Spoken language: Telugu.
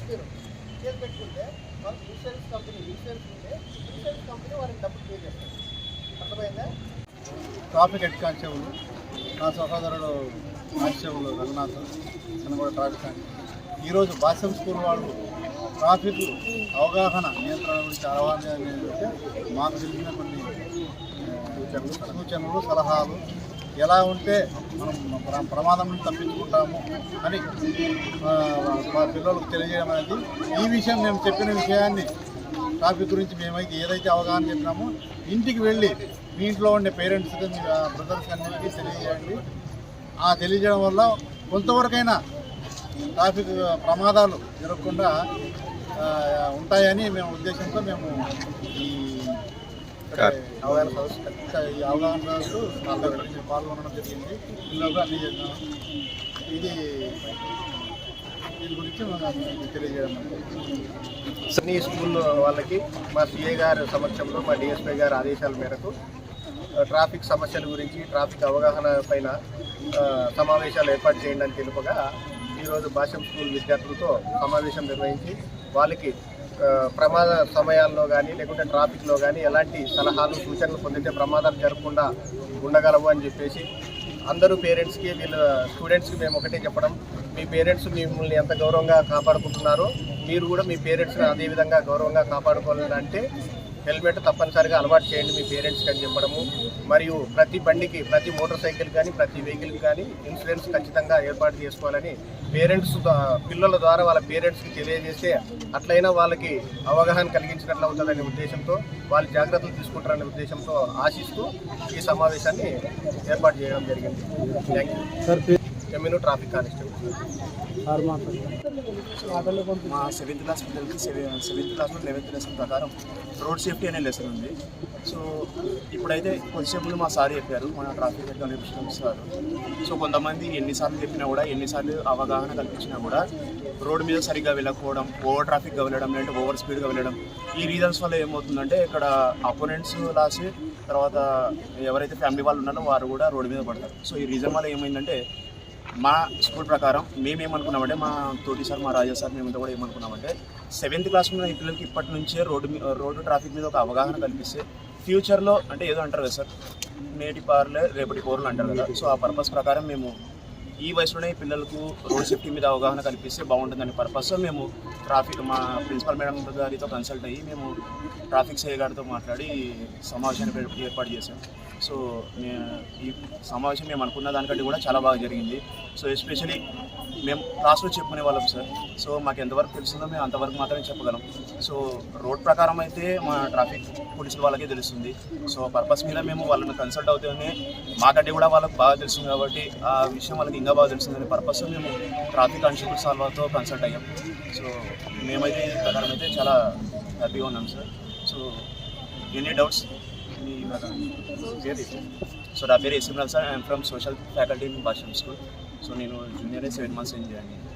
కట్టారు. కేసు పెట్టుకుంటే వాళ్ళు ఇన్సూరెన్స్ కంపెనీ వారికి డబ్బులు పే చేస్తారు. అర్థమైందా? ట్రాఫిక్ హెడ్ కానిస్టేబుల్ నా సహోదరుడు కానిస్టేబుల్ రఘునాథ్ తను కూడా ట్రాఫిక్ కానిస్టేబుల్. ఈరోజు భాష్యం స్కూల్ వాళ్ళు ట్రాఫిక్ అవగాహన నియంత్రణ గురించి అవగాహన మాకు తెలిసిన కొన్ని సూచనలు సలహాలు ఎలా ఉంటే మనం ప్రమాదం నుంచి తప్పించుకుంటాము అని మా పిల్లలకు తెలియజేయడం అనేది. ఈ విషయం మేము చెప్పిన విషయాన్ని ట్రాఫిక్ గురించి మేమైతే ఏదైతే అవగాహన చెప్పినామో ఇంటికి వెళ్ళి మీ ఇంట్లో ఉండే పేరెంట్స్కి మీ బ్రదర్స్ అన్నిటికీ తెలియజేయండి. ఆ తెలియజేయడం వల్ల కొంతవరకైనా ట్రాఫిక్ ప్రమాదాలు జరగకుండా ఉంటాయని మేము ఉద్దేశంతో మేము ఈ అవగాహన సదస్సు పాల్గొనడం జరిగింది. పిల్లలకు అన్ని చేద్దాం. దీని గురించి తెలియజేయడం. అన్ని స్కూల్ వాళ్ళకి మా సిఏ గారి సమక్షంలో మా డిఎస్పీ గారి ఆదేశాల మేరకు ట్రాఫిక్ సమస్యల గురించి ట్రాఫిక్ అవగాహన పైన సమావేశాలు ఏర్పాటు చేయండి అని తెలుపగా ఈరోజు భాష్యం స్కూల్ విద్యార్థులతో సమావేశం నిర్వహించి వాళ్ళకి ప్రమాద సమయాల్లో కానీ లేకుంటే ట్రాఫిక్లో కానీ ఎలాంటి సలహాలు సూచనలు పొందితే ప్రమాదాలు జరగకుండా ఉండగలవు అని చెప్పేసి అందరూ పేరెంట్స్కి వీళ్ళ స్టూడెంట్స్కి మేము ఒకటే చెప్పడం, మీ పేరెంట్స్ మిమ్మల్ని ఎంత గౌరవంగా కాపాడుకుంటున్నారో మీరు కూడా మీ పేరెంట్స్ని అదేవిధంగా గౌరవంగా కాపాడుకోవాలంటే హెల్మెట్ తప్పనిసరిగా అలవాటు చేయండి మీ పేరెంట్స్కి అని చెప్పడము. మరియు ప్రతి బండికి ప్రతి మోటార్ సైకిల్ కానీ ప్రతి వెహికల్కి కానీ ఇన్సూరెన్స్ ఖచ్చితంగా ఏర్పాటు చేసుకోవాలని పేరెంట్స్ పిల్లల ద్వారా వాళ్ళ పేరెంట్స్కి తెలియజేస్తే అట్లయినా వాళ్ళకి అవగాహన కలిగించినట్లు అవుతుందనే ఉద్దేశంతో వాళ్ళు జాగ్రత్తలు తీసుకుంటారనే ఉద్దేశంతో ఆశిస్తూ ఈ సమావేశాన్ని ఏర్పాటు చేయడం జరిగింది. Thank you. ఎమ్మెను ట్రాఫిక్ కానిస్టేబుల్. మా 7th క్లాస్ పిల్లలకి 7th క్లాస్లో 11th లెసన్ ప్రకారం రోడ్ సేఫ్టీ అనే లెసన్ ఉంది. సో ఇప్పుడైతే కొద్దిసేపు మా సార్ చెప్పారు, మన ట్రాఫిక్ హెడ్ సార్. సో కొంతమంది ఎన్నిసార్లు చెప్పినా కూడా ఎన్నిసార్లు అవగాహన కల్పించినా కూడా రోడ్డు మీద సరిగ్గా వెళ్ళకపోవడం, ఓవర్ ట్రాఫిక్గా వెళ్ళడం, లేదంటే ఓవర్ స్పీడ్గా వెళ్ళడం, ఈ రీజన్స్ వల్ల ఏమవుతుందంటే ఇక్కడ అపోనెంట్స్ లాసి తర్వాత ఎవరైతే ఫ్యామిలీ వాళ్ళు ఉన్నారో వారు కూడా రోడ్డు మీద పడతారు. సో ఈ రీజన్ వల్ల ఏమైందంటే మా స్కూల్ ప్రకారం మేమేమనుకున్నామంటే మా తోటి సార్ మా రాజా సార్ మేమంతా కూడా ఏమనుకున్నామంటే 7th క్లాస్ మీద ఈ పిల్లలకి ఇప్పటి నుంచే రోడ్డు ట్రాఫిక్ మీద ఒక అవగాహన కల్పిస్తే ఫ్యూచర్లో అంటే ఏదో అంటారు కదా సార్, నేటి పార్లే రేపటి పౌరులు అంటారు కదా. సో ఆ పర్పస్ ప్రకారం మేము ఈ వయసులోనే పిల్లలకు రోడ్ సేఫ్టీ మీద అవగాహన కల్పిస్తే బాగుంటుందని పర్పస్తో మేము మా ప్రిన్సిపల్ మేడం గారితో కన్సల్ట్ అయ్యి మేము ట్రాఫిక్ సిఐ గారితో మాట్లాడి సమావేశాన్ని ఏర్పాటు చేశాం. సో ఈ సమావేశం మేము అనుకున్న దానికంటే కూడా చాలా బాగా జరిగింది. సో ఎస్పెషలీ మేము క్లాస్లో చెప్పుకునే వాళ్ళం సార్. సో మాకు ఎంతవరకు తెలుస్తుందో మేము అంతవరకు మాత్రమే చెప్పగలం. సో రోడ్ ప్రకారం అయితే మా ట్రాఫిక్ పోలీసుల వాళ్ళకే తెలుస్తుంది. సో పర్పస్ మీద మేము వాళ్ళని కన్సల్ట్ అవుతూనే మాకంటే కూడా వాళ్ళకి బాగా తెలుస్తుంది కాబట్టి ఆ విషయం వాళ్ళకి ఇంకా బాగా తెలుస్తుందని పర్పస్ మేము ట్రాఫిక్ కానిస్టేబుల్ సార్ వాళ్ళతో కన్సల్ట్ అయ్యాం. సో మేమైతే ఈ ప్రకారం అయితే చాలా హ్యాపీగా ఉన్నాం సార్. సో ఎనీ డౌట్స్ మీ పేరు? సో నా పేరు SML sir. I'm from social faculty in Bhashyam school. So నేను జూనియర్ 7 months జాయిన్ అయ్యాను.